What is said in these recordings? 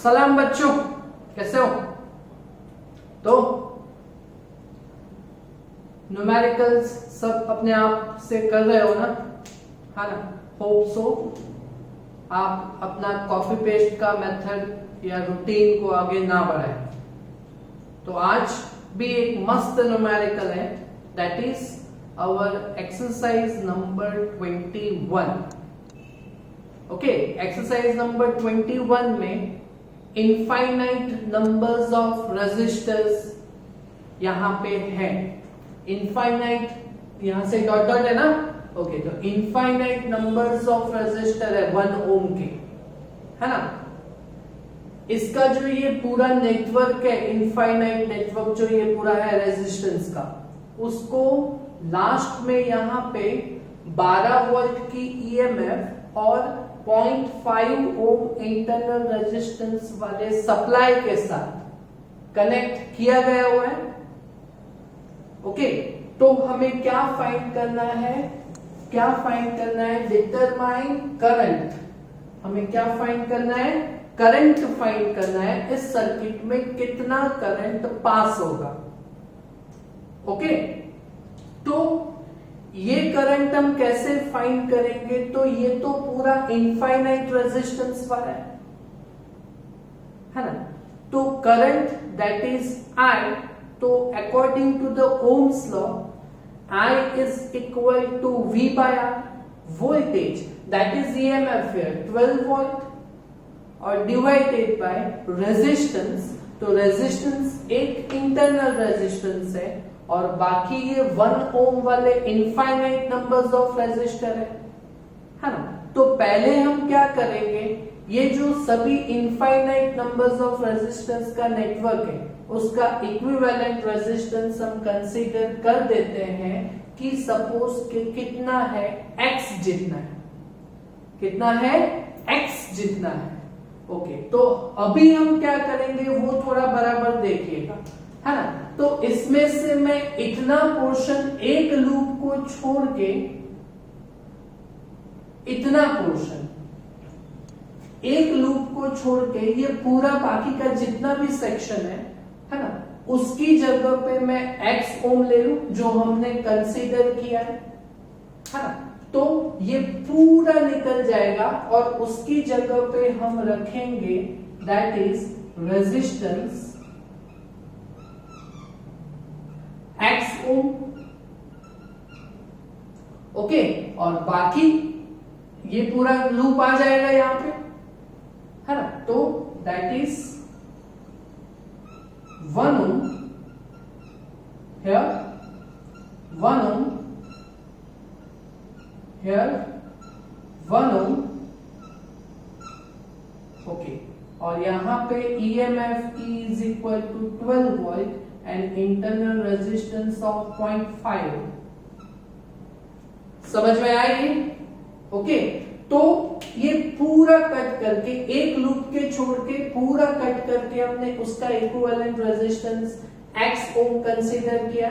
सलाम बच्चों, कैसे हो? तो न्यूमेरिकल्स सब अपने आप से कर रहे हो ना, है ना? होप सो आप अपना कॉपी पेस्ट का मेथड या रूटीन को आगे ना बढ़ाएं। तो आज भी एक मस्त न्यूमेरिकल है, that is our exercise number 21। Okay, exercise number 21 में इनफाइनाइट नंबर्स ऑफ रेजिस्टर्स यहां पे है। इनफाइनाइट यहां से डॉट डॉट है ना। ओके, तो इनफाइनाइट नंबर्स ऑफ रेजिस्टर है 1 ओम के, है ना? इसका जो ये पूरा नेटवर्क है, इनफाइनाइट नेटवर्क जो ये पूरा है रेजिस्टेंस का, उसको लास्ट में यहां पे 12 वोल्ट की ईएमएफ और 0.5 ओम इंटरनल रेजिस्टेंस वाले सप्लाई के साथ कनेक्ट किया गया हुआ है। ओके, तो हमें क्या फाइंड करना है? Determine current. हमें क्या फाइंड करना है? करंट फाइंड करना है। इस सर्किट में कितना करंट पास होगा। ओके, तो ये करंट हम कैसे फाइंड करेंगे? तो ये तो पूरा इनफाइनाइट रेजिस्टेंस वाला है ना? तो करंट दैट इज आई, तो according to the ohm's law I is equal to V by R, voltage that is EMF here 12 volt और divided by resistance। तो रेजिस्टेंस एक इंटरनल रेजिस्टेंस है और बाकी ये 1 ओम वाले इनफाइनाइट नंबर्स ऑफ रेजिस्टर है ना? तो पहले हम क्या करेंगे, ये जो सभी इनफाइनाइट नंबर्स ऑफ रेजिस्टेंस का नेटवर्क है उसका इक्विवेलेंट रेजिस्टेंस हम कंसीडर कर देते हैं कि सपोज कि कितना है, x जितना है। कितना है? x जितना है। ओके, तो अभी हम क्या करेंगे वो थोड़ा बराबर देखिएगा, है ना? तो इसमें से मैं इतना पोर्शन, एक लूप को छोड़ के इतना पोर्शन, एक लूप को छोड़ के ये पूरा बाकी का जितना भी सेक्शन है ना, उसकी जगह पे मैं x ओम ले लूं जो हमने कंसीडर किया है ना? तो ये पूरा निकल जाएगा और उसकी जगह पे हम रखेंगे that is resistance x ohm. Okay, और बाकी ये पूरा लूप आ जाएगा यहां पे, है ना? तो that is 1 ohm here, 1 ohm here, 1 ohm। Okay, और यहां पे EMF is equal to 12 volt and internal resistance of 0.5। समझ में आई? ओके, तो ये पूरा कट करके, एक लूप के छोड़ के पूरा कट करके हमने उसका इक्विवेलेंट रेजिस्टेंस x ओम कंसीडर किया।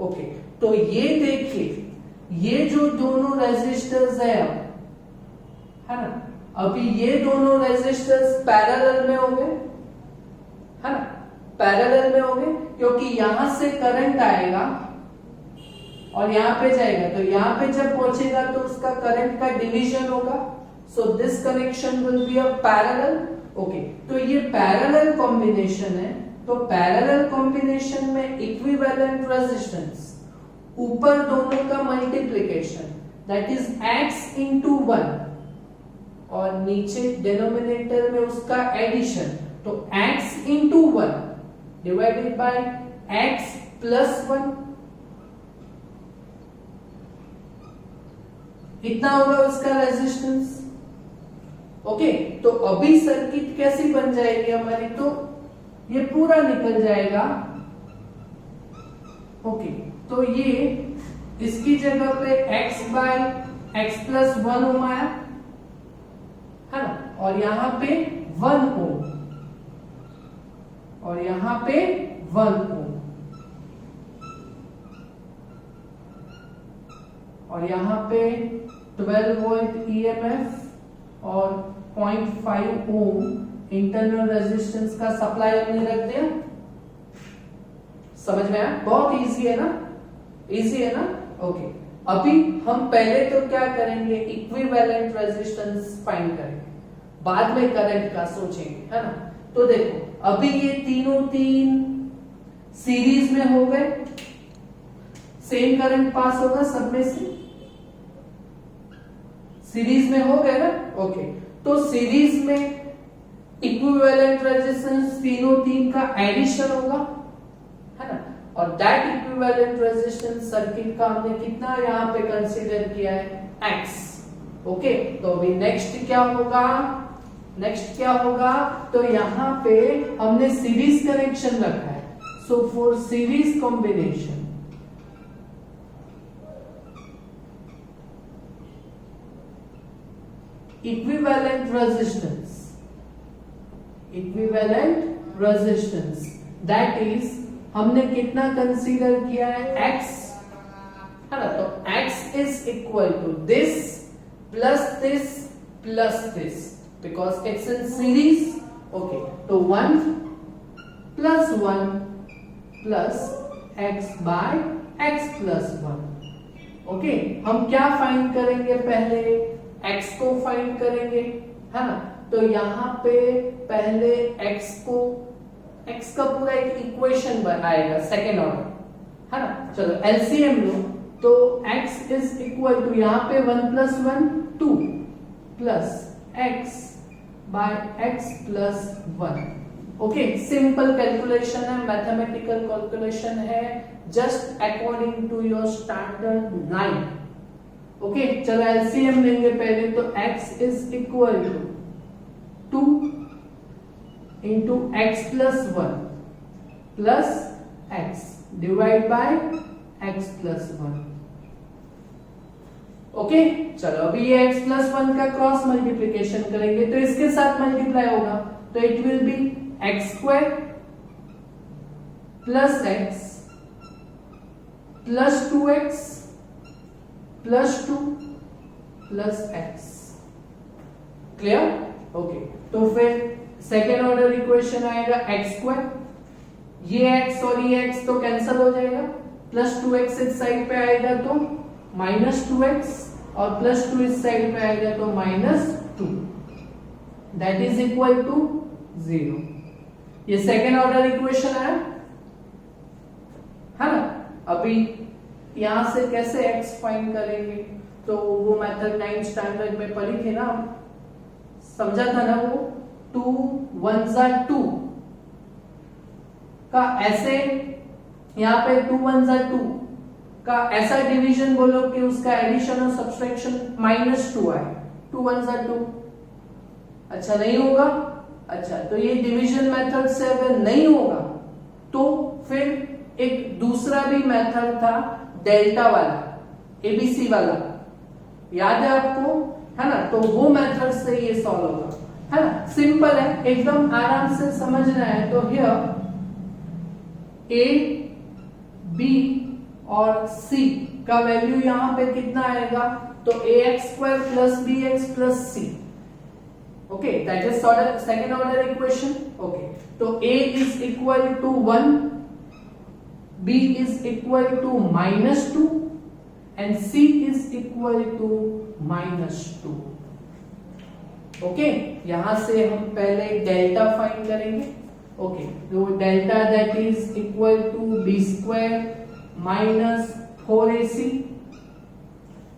ओके, तो ये देखिए, ये जो दोनों रेजिस्टर्स है ना, अभी ये दोनों रेजिस्टर्स पैरेलल में होंगे, है ना? पैरेलल में होंगे क्योंकि यहां से करंट आएगा और यहां पे जाएगा, तो यहां पे जब पहुंचेगा तो उसका करंट का डिवीजन होगा। So this connection will be a parallel. Okay, तो ये पैरेलल कॉम्बिनेशन है, तो पैरेलल कॉम्बिनेशन में इक्विवेलेंट रेजिस्टेंस, ऊपर दोनों का multiplication that is x into 1 और नीचे डिनोमिनेटर में उसका एडिशन, तो x into 1 divided by x plus 1, इतना होगा उसका रेजिस्टेंस। ओके, तो अभी सर्किट कैसी बन जाएगी हमारी? तो ये पूरा निकल जाएगा। ओके, तो ये इसकी जगह पे x बाय x प्लस 1 ओम आया, है ना? और यहां पे 1 ओम और यहां पे 1 ओम और यहां पे 12 वोल्ट EMF और 0.5 ओम इंटरनल रेजिस्टेंस का सप्लाई हमने रख दिया। समझ में आया? बहुत इजी है ना, इजी है ना। ओके, अभी हम पहले तो क्या करेंगे, इक्विवेलेंट रेजिस्टेंस फाइंड करेंगे, बाद में करंट का सोचेंगे, है ना। तो देखो अभी ये तीनों तीन सीरीज में हो गए, सेम करंट पास होगा सब में से, सीरीज में हो गए ना। ओके, तो सीरीज में इक्विवेलेंट रेजिस्टेंस तीनों तीन का एडिशन होगा, है ना। और दैट इक्विवेलेंट रेजिस्टेंस सर्किट का हमने कितना यहां पे कंसीडर किया है, X। ओके, तो अभी नेक्स्ट क्या होगा, नेक्स्ट क्या होगा, तो यहां पे हमने सीरीज कनेक्शन रखा है। So for series combination equivalent resistance that is हमने कितना कंसीडर किया है, X, है ना। तो X is equal to this plus this because it's in series. Okay, तो 1 plus 1 plus X by X plus 1। Okay, हम क्या फाइंड करेंगे, पहले X को फाइंड करेंगे, है ना। तो यहां पे पहले X का पूरा एक इक्वेशन बनाएगा सेकेंड ऑर्डर, है ना। चलो एलसीएम लो, तो X इज इक्वल टू यहां पे 1 plus 1 2 plus X by X plus 1। Okay, simple calculation है, मैथमेटिकल कैलकुलेशन है, just according to your standard 9। Okay, चलो एलसीएम लेंगे पहले, तो X is equal to 2 into X plus 1 plus X divide by X plus 1। Okay, चलो अभी ये X plus 1 का क्रॉस मल्टीप्लीकेशन करेंगे, तो इसके साथ मल्टीप्लाई होगा, तो it will be X square plus X plus 2X plus 2 plus X। Clear? Okay, तो फिर सेकेंड ऑर्डर इक्वेशन आएगा X स्क्वायर, ये X और ये X तो कैंसिल हो जाएगा, प्लस 2X इस साइड पे आएगा तो माइनस 2X, और प्लस 2 इस साइड पे आएगा तो minus 2, that is equal to 0। ये सेकेंड ऑर्डर इक्वेशन है ना। अभी यहां से कैसे X फाइंड करेंगे, तो वो मेथड 9 स्टैंडर्ड में पढ़ी थी ना, समझा था ना वो, 2 1 जा 2 का ऐसे, यहां पे 2 1 जा 2 का ऐसा डिवीजन बोलो कि उसका एडिशन और सब्सट्रैक्शन -2 आए, 2 1 जा 2। अच्छा नहीं होगा, अच्छा तो ये डिवीजन मेथड से अगर नहीं होगा तो फिर एक दूसरा भी मेथड था डेल्टा वाला, एबीसी वाला, याद है आपको, है ना। तो वो मेथड से ये सॉल्व होगा, है ना। सिंपल है, एकदम आराम से समझना है। तो हियर ए बी और सी का वैल्यू यहां पे कितना आएगा, तो ax square plus bx plus c। Okay, that is second order equation. Okay, तो a is equal to 1, b is equal to -2 and c is equal to -2। Okay, यहां से हम पहले डेल्टा फाइंड करेंगे। ओके, तो delta that is equal to B square minus 4ac,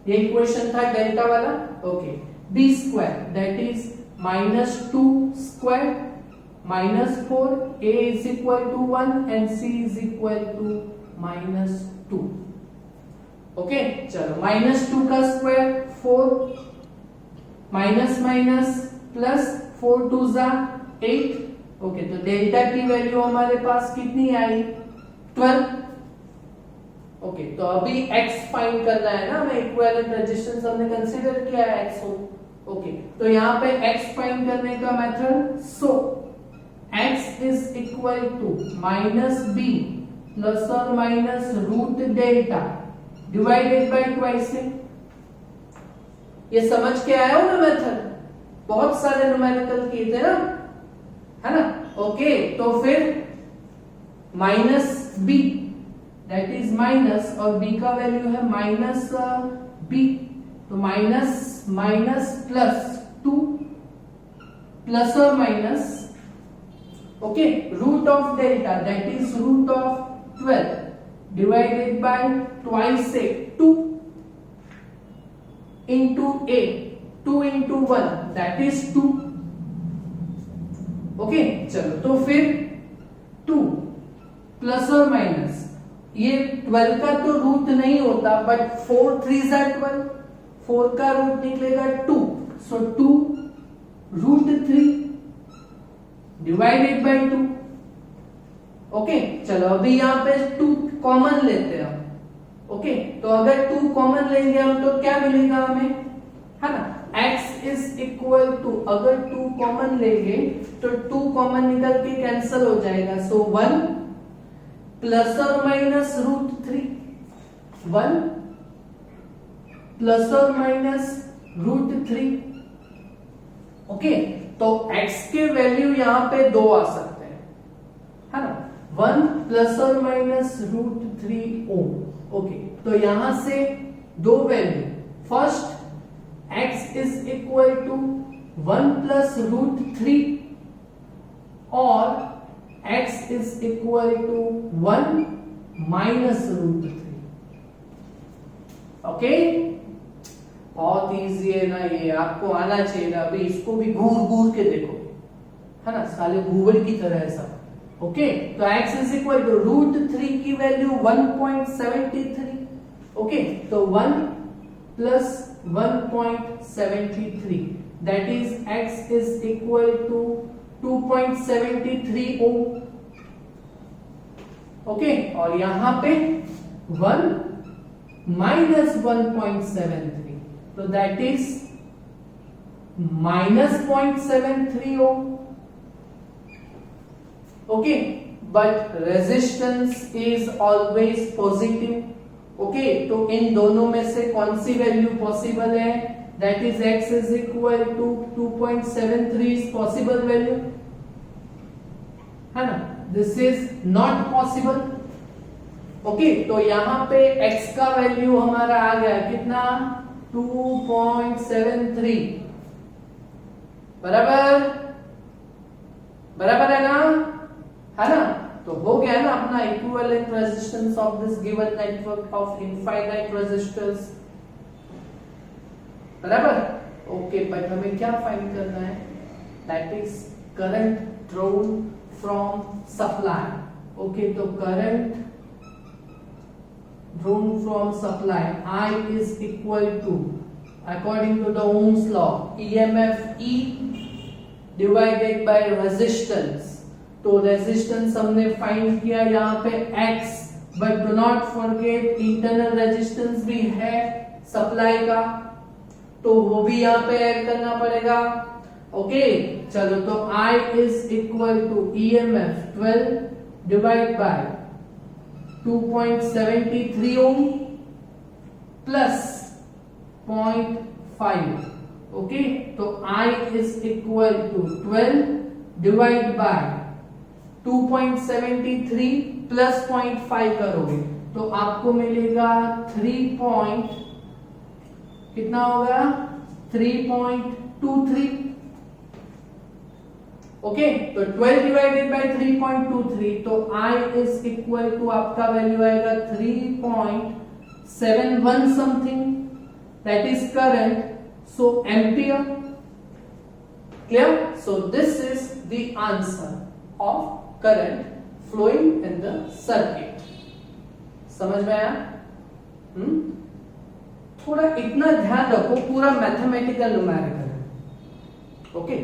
ये equation था delta वाला। Okay, B square that is -2 square minus 4, a is equal to 1 and c is equal to -2। Okay, चलो -2 का square 4, minus minus plus 4 2 जा 8। Okay, तो delta की value हमारे पास कितनी आई, 12। ओके, तो अभी x फाइंड करना है ना हमें, इक्विवेलेंट रेजिस्टेंस हमने कंसीडर किया है x को। ओके, तो यहाँ पे x फाइंड करने का method, so x is equal to -b plus और minus root delta divided by twice. ये समझ के आया हो ना मेथड, बहुत सारे न्यूमेरिकल किए थे ना, है ना? ओके, तो फिर minus B, that is minus, और बी का वैल्यू है माइनस बी, तो माइनस माइनस प्लस 2 प्लस और minus, okay, root of delta that is root of 12 divided by twice A 2 into a, 2 into 1 that is 2, okay. चलो तो फिर 2 plus और minus, ये 12 का तो रूट नहीं होता, बट 4 3 जा 12, 4 का रूट निकलेगा 2, सो 2 रूट 3 डिवाइडेड बाय 2, ओके। चलो अभी यहां पे 2 कॉमन लेते हैं हम, ओके, तो अगर 2 कॉमन लेंगे हम तो क्या मिलेगा हमें, है ना, x इज इक्वल टू, अगर 2 कॉमन लेंगे तो 2 कॉमन निकल के कैंसिल हो जाएगा, सो 1 प्लस और माइनस रूट 3, 1 प्लस और माइनस रूट 3, ओके। तो x के वैल्यू यहां पे 2 आ सकते हैं, है ना, 1 प्लस और माइनस रूट 3 ओम, ओके। तो यहां से 2 value, first x is equal to 1 plus root 3 और x is equal to 1 minus root 3, okay. बहुत इजी है ना ये, आपको आना चाहिए ना, अभी इसको भी घूर घूर के देखो, है ना, साले घूवर की तरह है सब, ओके। तो x is equal to root 3 की वैल्यू 1.73, ओके, तो 1 plus 1.73 that is x is equal to 2.73 ohm, okay. और यहां पे 1 माइनस 1.73, तो that is minus 0.73 ohm, okay, but resistance is always positive, okay. तो इन दोनों में से कौन सी वैल्यू पॉसिबल है, that is x is equal to 2.73 is possible value, है ना, this is not possible, okay. तो यहां पे x का वैल्यू हमारा आ गया कितना, 2.73, बराबर, बराबर है ना, है ना। तो हो गया ना अपना equivalent resistance of this given network of infinite resistors, बराबर, ओके। बट हमें क्या फाइंड करना है, that is current drawn from supply, okay. तो current drawn from supply I is equal to, according to the Ohm's law, EMF E divided by resistance, तो resistance हमने find किया यहाँ पे x, but do not forget internal resistance भी है supply का, तो वो भी यहाँ पे ऐड करना पड़ेगा, ओके। चलो तो I is equal to EMF 12 divide by 2.73 ohm plus 0.5, okay. तो I is equal to 12 divide by 2.73 plus 0.5 करोगे तो आपको मिलेगा 3. कितना होगा, 3.23, ओके। तो 12 डिवाइडेड बाय 3.23, तो I इज इक्वल टू आपका वैल्यू आएगा 3.71 something, that is current, so ampere, clear. So this is the answer of current flowing in the circuit, समझ में आया? थोड़ा इतना ध्यान रखो, पूरा मैथमेटिकल न्यूमेरिकल है, ओके।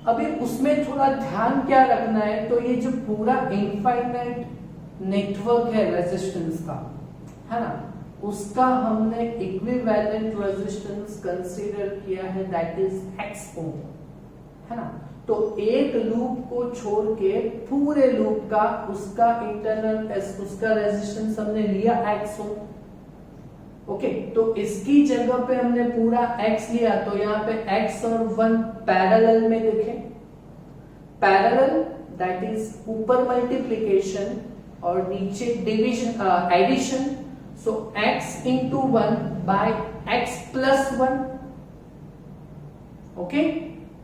अभी उसमें थोड़ा ध्यान क्या रखना है, तो ये जो पूरा इनफाइनाइट नेटवर्क है रेजिस्टेंस का, है ना, उसका हमने इक्विवेलेंट रेजिस्टेंस कंसीडर किया है, दैट इज x ओम, है ना। तो एक लूप को छोड़ के पूरे लूप का उसका इंटरनल उसका रेजिस्टेंस हमने लिया x ओम, ओके। तो इसकी जगह पे हमने पूरा x लिया, तो यहाँ पे x और 1 पैरेलल में देखें, पैरेलल दैट इज ऊपर मल्टीप्लिकेशन और नीचे division addition, so x into 1 by x plus 1, okay.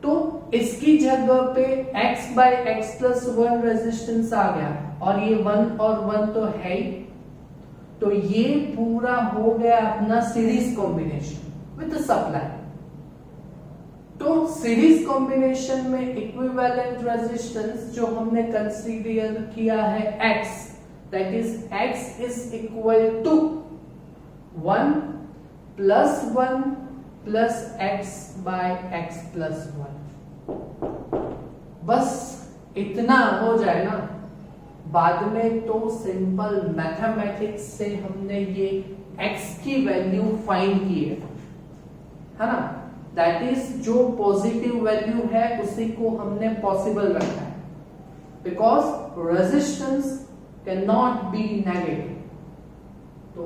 तो इसकी जगह पे x by x plus 1 resistance आ गया और ये 1 और 1 तो है ही, तो ये पूरा हो गया अपना सीरीज कॉम्बिनेशन विद सप्लाई। तो सीरीज कॉम्बिनेशन में इक्विवेलेंट रेजिस्टेंस जो हमने कंसीडर किया है x, that is x is equal to 1 plus 1 plus x by x plus 1। बस इतना हो जाए ना, बाद में तो सिंपल मैथमेटिक्स से हमने ये x की वैल्यू फाइंड की है ना, दैट इज जो पॉजिटिव वैल्यू है उसी को हमने पॉसिबल रखा है, because resistance can not be negative. तो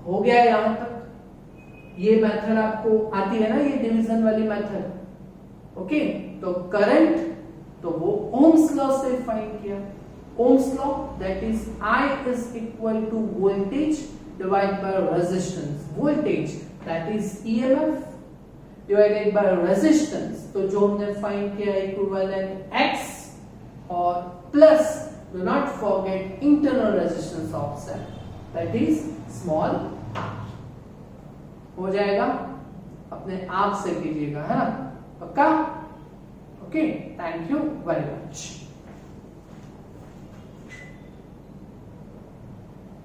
हो गया यहां तक। ये मेथड आपको आती है ना, ये डिवीजन वाली मेथड, ओके। तो करंट तो वो ओम्स लॉ से फाइंड किया, ohm's law that is I is equal to voltage divide by resistance, voltage that is EMF divided by resistance. तो जो हमने फाइंड किया इक्विवेलेंट X और plus do not forget internal resistance of cell that is small r। हो जाएगा, अपने आप से कीजिएगा, है ना, पक्का? Okay, thank you very much.